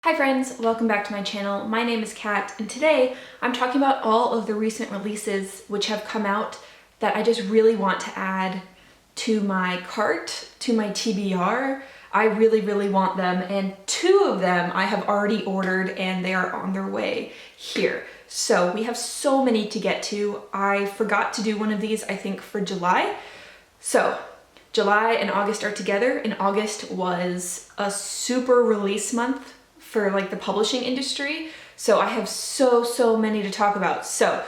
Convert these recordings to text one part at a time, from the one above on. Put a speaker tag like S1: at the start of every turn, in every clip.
S1: Hi friends, welcome back to my channel. My name is Kat, and today I'm talking about all of the recent releases which have come out that I just really want to add to my cart, to my TBR. I really want them, and two of them I have already ordered and they are on their way here. So we have so many to get to. I forgot to do one of these, I think, for July. So July and August are together, and August was a super release month for like the publishing industry. So I have so many to talk about. So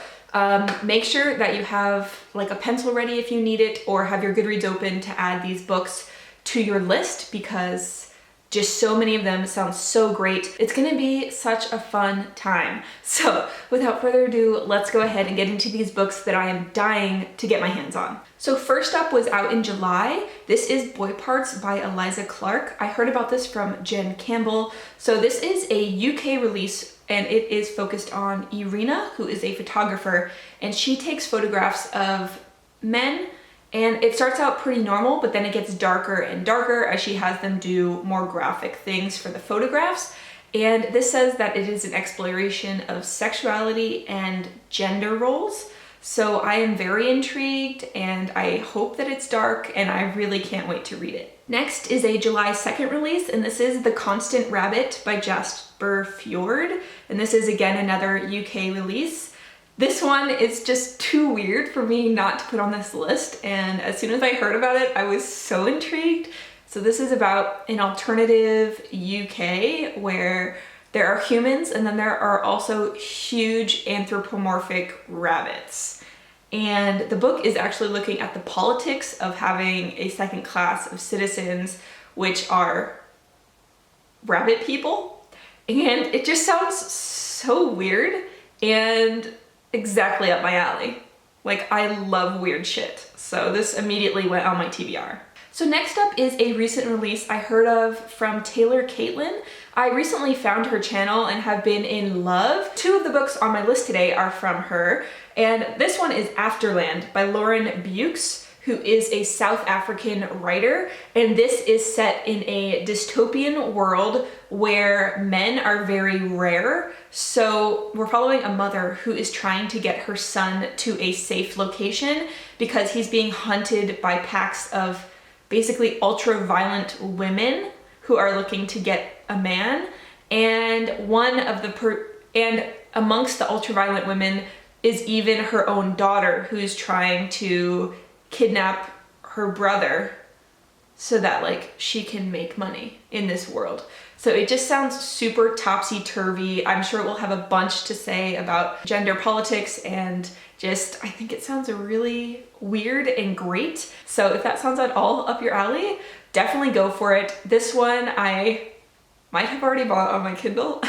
S1: make sure that you have like a pencil ready if you need it, or have your Goodreads open to add these books to your list, because just so many of them sound so great. It's gonna be such a fun time. So without further ado, let's go ahead and get into these books that I am dying to get my hands on. So first up was out in July. This is Boy Parts by Eliza Clark. I heard about this from Jen Campbell. So this is a UK release, and it is focused on Irina, who is a photographer, and she takes photographs of men. And it starts out pretty normal, but then it gets darker and darker as she has them do more graphic things for the photographs. And this says that it is an exploration of sexuality and gender roles. So I am very intrigued, and I hope that it's dark, and I really can't wait to read it. Next is a July 2nd release, and this is The Constant Rabbit by Jasper Fforde. And this is again another UK release. This one is just too weird for me not to put on this list, and as soon as I heard about it, I was so intrigued. So this is about an alternative UK where there are humans, and then there are also huge anthropomorphic rabbits. And the book is actually looking at the politics of having a second class of citizens, which are rabbit people. And it just sounds so weird and exactly up my alley. Like, I love weird shit. So this immediately went on my TBR. So next up is a recent release I heard of from Taylor Caitlyn. I recently found her channel and have been in love. Two of the books on my list today are from her, and this one is Afterland by Lauren Beukes, who is a South African writer, and this is set in a dystopian world where men are very rare. So we're following a mother who is trying to get her son to a safe location because he's being hunted by packs of basically ultra-violent women who are looking to get a man. And and amongst the ultra-violent women is even her own daughter, who's trying to kidnap her brother so that like she can make money in this world. So it just sounds super topsy-turvy. I'm sure it will have a bunch to say about gender politics, and just, I think it sounds really weird and great. So if that sounds at all up your alley, definitely go for it. This one I might have already bought on my Kindle.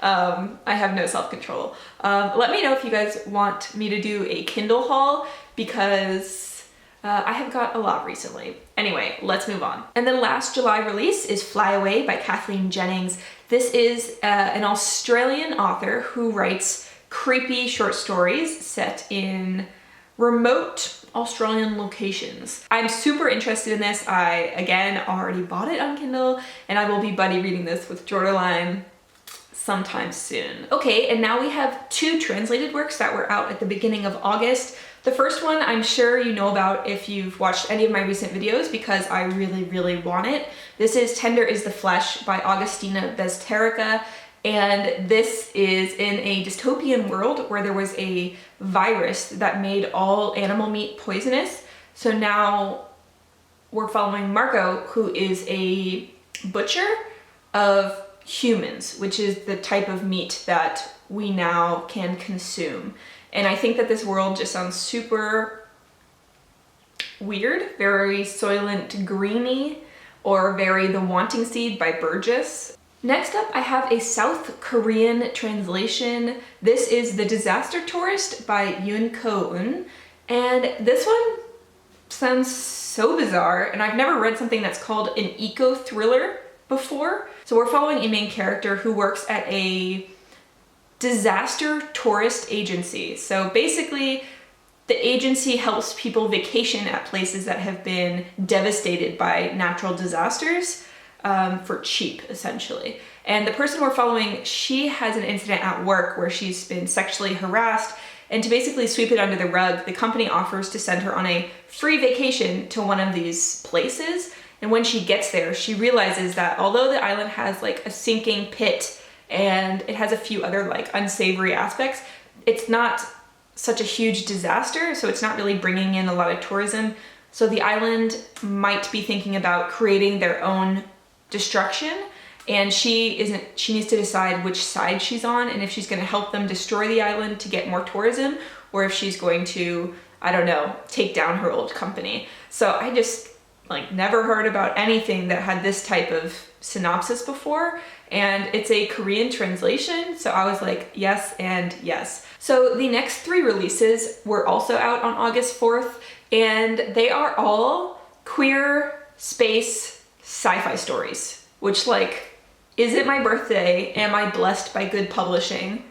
S1: I have no self-control. Let me know if you guys want me to do a Kindle haul, because I have got a lot recently. Anyway, let's move on. And the last July release is Flyaway by Kathleen Jennings. This is an Australian author who writes creepy short stories set in remote Australian locations. I'm super interested in this. I, again, already bought it on Kindle, and I will be buddy reading this with Jordaline sometime soon. Okay, and now we have two translated works that were out at the beginning of August. The first one I'm sure you know about if you've watched any of my recent videos, because I really want it. This is Tender is the Flesh by Agustina Bazterrica, and this is in a dystopian world where there was a virus that made all animal meat poisonous. So now we're following Marco, who is a butcher of humans, which is the type of meat that we now can consume. And I think that this world just sounds super weird, very Soylent Greeny, or very The Wanting Seed by Burgess. Next up, I have a South Korean translation. This is The Disaster Tourist by Ko-Eun. And this one sounds so bizarre, and I've never read something that's called an eco-thriller before. So we're following a main character who works at a disaster tourist agency. So basically, the agency helps people vacation at places that have been devastated by natural disasters. for cheap, essentially. And the person we're following, she has an incident at work where she's been sexually harassed, and to basically sweep it under the rug, the company offers to send her on a free vacation to one of these places. And when she gets there, she realizes that although the island has like a sinking pit and it has a few other like unsavory aspects, it's not such a huge disaster, so it's not really bringing in a lot of tourism. So the island might be thinking about creating their own destruction, and she needs to decide which side she's on, and if she's going to help them destroy the island to get more tourism, or if she's going to, I don't know, take down her old company. So I just like never heard about anything that had this type of synopsis before, and it's a Korean translation, so I was like, yes and yes. So the next 3 releases were also out on August 4th, and they are all queer space sci-fi stories, which like, is it my birthday? Am I blessed by good publishing?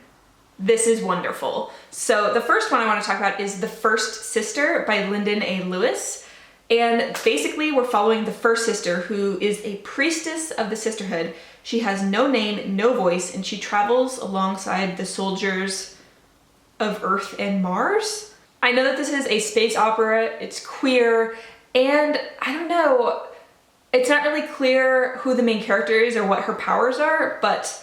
S1: This is wonderful. So the first one I want to talk about is The First Sister by Linden A. Lewis. And basically we're following the first sister, who is a priestess of the sisterhood. She has no name, no voice, and she travels alongside the soldiers of Earth and Mars. I know that this is a space opera, it's queer, and I don't know, it's not really clear who the main character is or what her powers are, but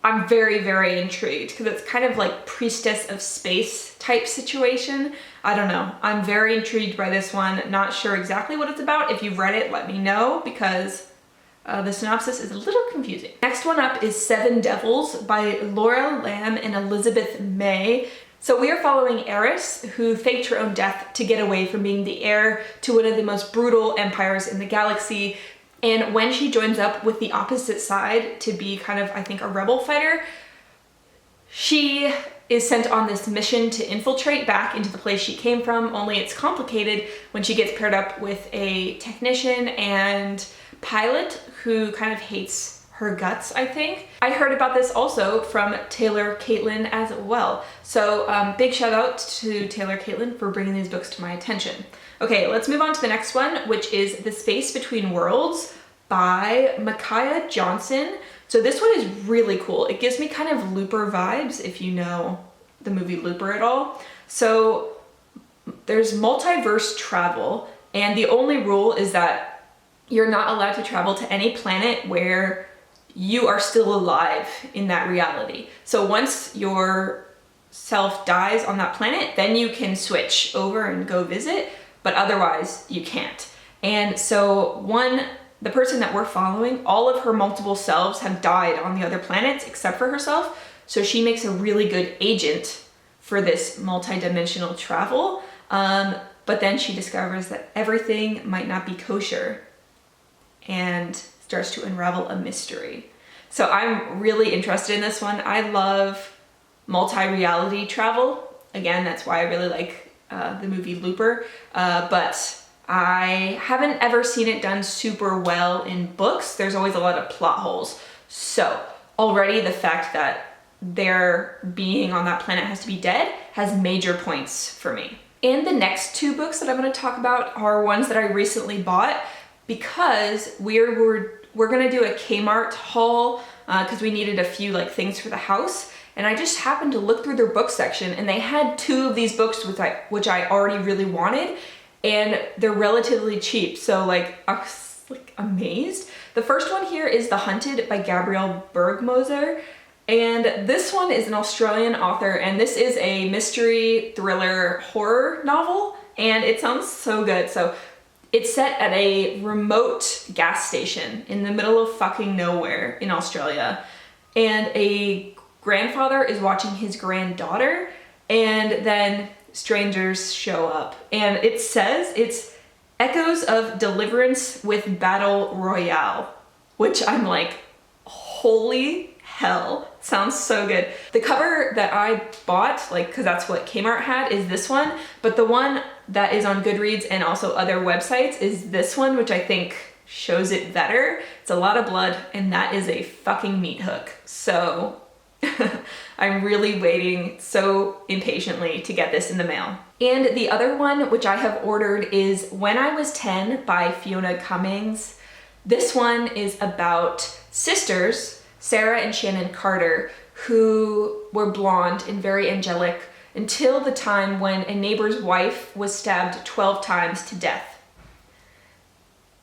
S1: I'm very, very intrigued because it's kind of like priestess of space type situation. I don't know. I'm very intrigued by this one. Not sure exactly what it's about. If you've read it, let me know, because the synopsis is a little confusing. Next one up is Seven Devils by Laura Lamb and Elizabeth May. So we are following Eris, who faked her own death to get away from being the heir to one of the most brutal empires in the galaxy. And when she joins up with the opposite side to be kind of, I think, a rebel fighter, she is sent on this mission to infiltrate back into the place she came from, only it's complicated when she gets paired up with a technician and pilot who kind of hates her guts, I think. I heard about this also from Taylor Caitlyn as well. So big shout out to Taylor Caitlyn for bringing these books to my attention. Okay, let's move on to the next one, which is The Space Between Worlds by Micaiah Johnson. So this one is really cool. It gives me kind of Looper vibes, if you know the movie Looper at all. So there's multiverse travel, and the only rule is that you're not allowed to travel to any planet where you are still alive in that reality. So once your self dies on that planet, then you can switch over and go visit, but otherwise you can't. And so the person that we're following, all of her multiple selves have died on the other planets except for herself. So she makes a really good agent for this multi-dimensional travel. But then she discovers that everything might not be kosher and starts to unravel a mystery. So I'm really interested in this one. I love multi-reality travel. Again, that's why I really like the movie Looper. But I haven't ever seen it done super well in books. There's always a lot of plot holes. So already the fact that their being on that planet has to be dead has major points for me. And the next 2 books that I'm going to talk about are ones that I recently bought because we're gonna do a Kmart haul because we needed a few like things for the house, and I just happened to look through their book section and they had 2 of these books which I already really wanted, and they're relatively cheap. So like I was like amazed. The first one here is The Hunted by Gabriel Bergmoser, and this one is an Australian author, and this is a mystery thriller horror novel, and it sounds so good. So it's set at a remote gas station in the middle of fucking nowhere in Australia. And a grandfather is watching his granddaughter, and then strangers show up. And it says it's echoes of deliverance with battle royale, which I'm like, holy hell, sounds so good. The cover that I bought, like, because that's what Kmart had, is this one, but the one that is on Goodreads and also other websites is this one, which I think shows it better. It's a lot of blood, and that is a fucking meat hook. So I'm really waiting so impatiently to get this in the mail. And the other one, which I have ordered, is When I Was 10 by Fiona Cummins. This one is about sisters Sarah and Shannon Carter, who were blonde and very angelic until the time when a neighbor's wife was stabbed 12 times to death.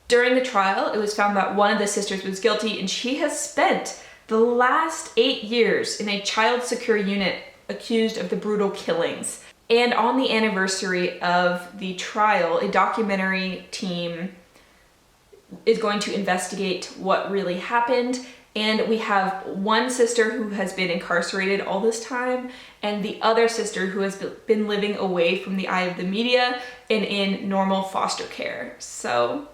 S1: During the trial, it was found that one of the sisters was guilty, and she has spent the last 8 years in a child secure unit accused of the brutal killings. And on the anniversary of the trial, a documentary team is going to investigate what really happened. And we have one sister who has been incarcerated all this time, and the other sister who has been living away from the eye of the media and in normal foster care. So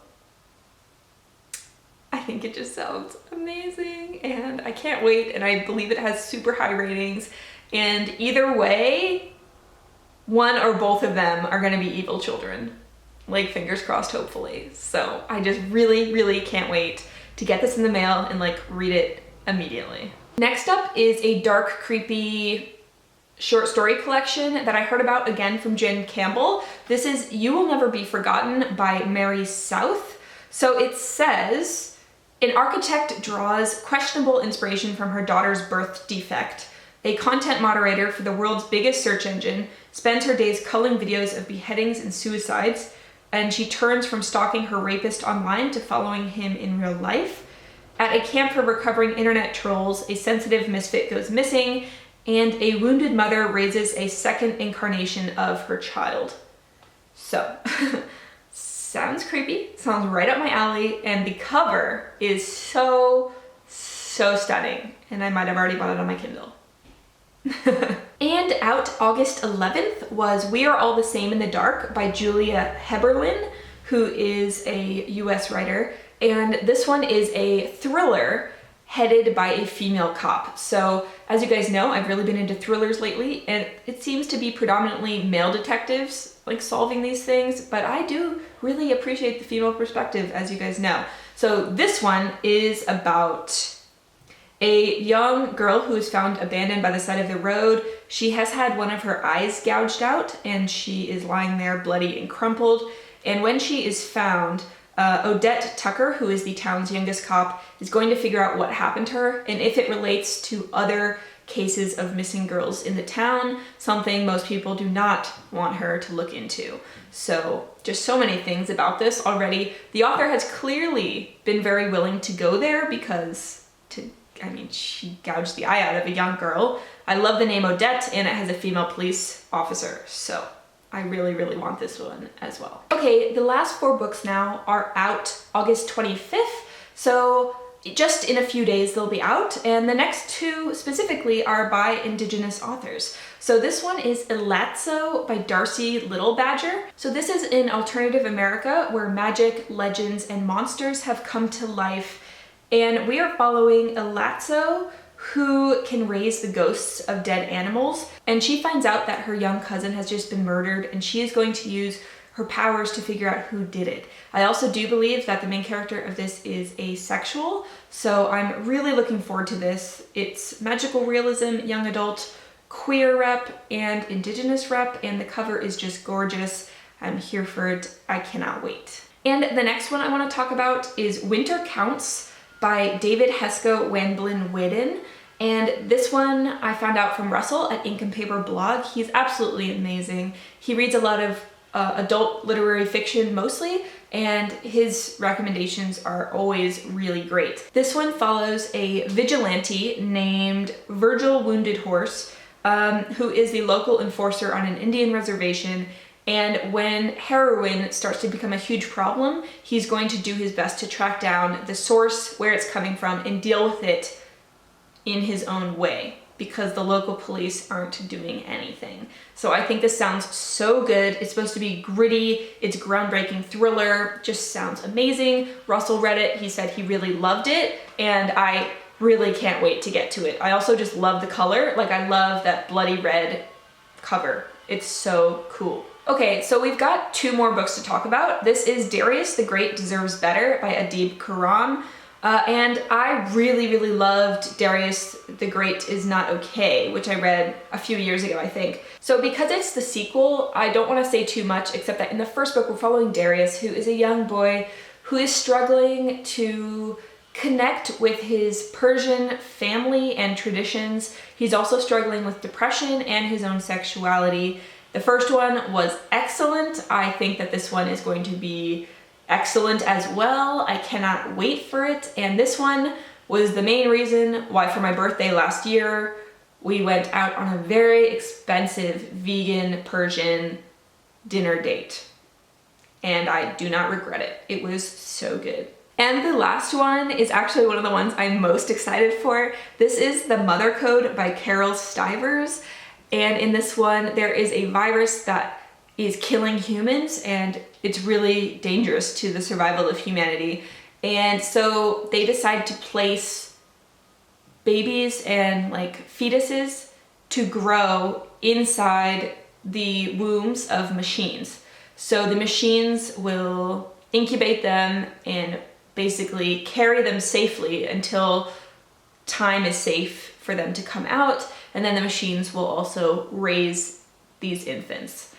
S1: I think it just sounds amazing, and I can't wait, and I believe it has super high ratings. And either way, one or both of them are gonna be evil children. Like, fingers crossed, hopefully. So I just really, really can't wait to get this in the mail and like read it immediately. Next up is a dark, creepy short story collection that I heard about again from Jen Campbell. This is You Will Never Be Forgotten by Mary South. So it says, an architect draws questionable inspiration from her daughter's birth defect. A content moderator for the world's biggest search engine spends her days culling videos of beheadings and suicides, and she turns from stalking her rapist online to following him in real life. At a camp for recovering internet trolls, a sensitive misfit goes missing, and a wounded mother raises a second incarnation of her child. So, sounds creepy, sounds right up my alley, and the cover is so stunning, and I might have already bought it on my Kindle. And out August 11th was We Are All the Same in the Dark by Julia Heaberlin, who is a US writer, and this one is a thriller headed by a female cop. So as you guys know, I've really been into thrillers lately, and it seems to be predominantly male detectives like solving these things, but I do really appreciate the female perspective, as you guys know. So this one is about a young girl who is found abandoned by the side of the road. She has had one of her eyes gouged out, and she is lying there bloody and crumpled. And when she is found, Odette Tucker, who is the town's youngest cop, is going to figure out what happened to her and if it relates to other cases of missing girls in the town, something most people do not want her to look into. So just so many things about this already. The author has clearly been very willing to go there because she gouged the eye out of a young girl. I love the name Odette, and it has a female police officer, so I really, really want this one as well. Okay, the last 4 books now are out August 25th, so just in a few days they'll be out, and the next 2 specifically are by Indigenous authors. So this one is Elatsoe by Darcie Little Badger. So this is in alternative America where magic, legends, and monsters have come to life. And we are following Elatsoe, who can raise the ghosts of dead animals. And she finds out that her young cousin has just been murdered, and she is going to use her powers to figure out who did it. I also do believe that the main character of this is asexual, so I'm really looking forward to this. It's magical realism, young adult, queer rep, and Indigenous rep, and the cover is just gorgeous. I'm here for it. I cannot wait. And the next one I want to talk about is Winter Counts by David Heska Wanbli Weiden. And this one I found out from Russell at Ink and Paper blog. He's absolutely amazing. He reads a lot of adult literary fiction mostly, and his recommendations are always really great. This one follows a vigilante named Virgil Wounded Horse, who is the local enforcer on an Indian reservation. And when heroin starts to become a huge problem, he's going to do his best to track down the source, where it's coming from, and deal with it in his own way, because the local police aren't doing anything. So I think this sounds so good. It's supposed to be gritty, it's groundbreaking thriller, just sounds amazing. Russell read it, he said he really loved it, and I really can't wait to get to it. I also just love the color, like I love that bloody red cover. It's so cool. Okay, so we've got 2 more books to talk about. This is Darius the Great Deserves Better by Adib Khorram. And I really, really loved Darius the Great Is Not Okay, which I read a few years ago, I think. So because it's the sequel, I don't want to say too much, except that in the first book we're following Darius, who is a young boy who is struggling to connect with his Persian family and traditions. He's also struggling with depression and his own sexuality. The first one was excellent. I think that this one is going to be excellent as well. I cannot wait for it. And this one was the main reason why for my birthday last year, we went out on a very expensive vegan Persian dinner date. And I do not regret it. It was so good. And the last one is actually one of the ones I'm most excited for. This is The Mother Code by Carol Stivers. And in this one, there is a virus that is killing humans, and it's really dangerous to the survival of humanity. And so they decide to place babies and like fetuses to grow inside the wombs of machines. So the machines will incubate them and basically carry them safely until time is safe for them to come out, and then the machines will also raise these infants.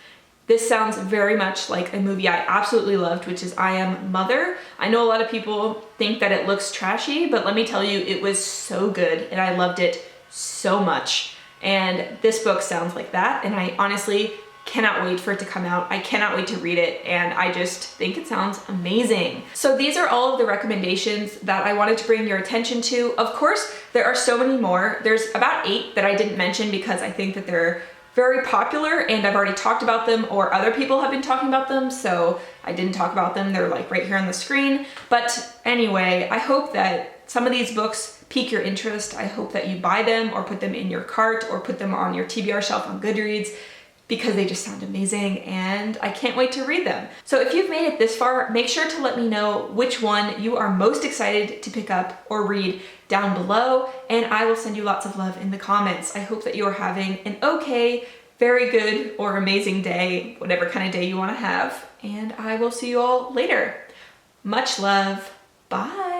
S1: This sounds very much like a movie I absolutely loved, which is I Am Mother. I know a lot of people think that it looks trashy, but let me tell you, it was so good and I loved it so much. And this book sounds like that, and I honestly cannot wait for it to come out. I cannot wait to read it, and I just think it sounds amazing. So these are all of the recommendations that I wanted to bring your attention to. Of course, there are so many more. There's about 8 that I didn't mention because I think that they're very popular and I've already talked about them, or other people have been talking about them, so I didn't talk about them. They're like right here on the screen. But anyway, I hope that some of these books pique your interest. I hope that you buy them or put them in your cart or put them on your TBR shelf on Goodreads, because they just sound amazing and I can't wait to read them. So if you've made it this far, make sure to let me know which one you are most excited to pick up or read down below, and I will send you lots of love in the comments. I hope that you are having an okay, very good, or amazing day, whatever kind of day you want to have, and I will see you all later. Much love. Bye.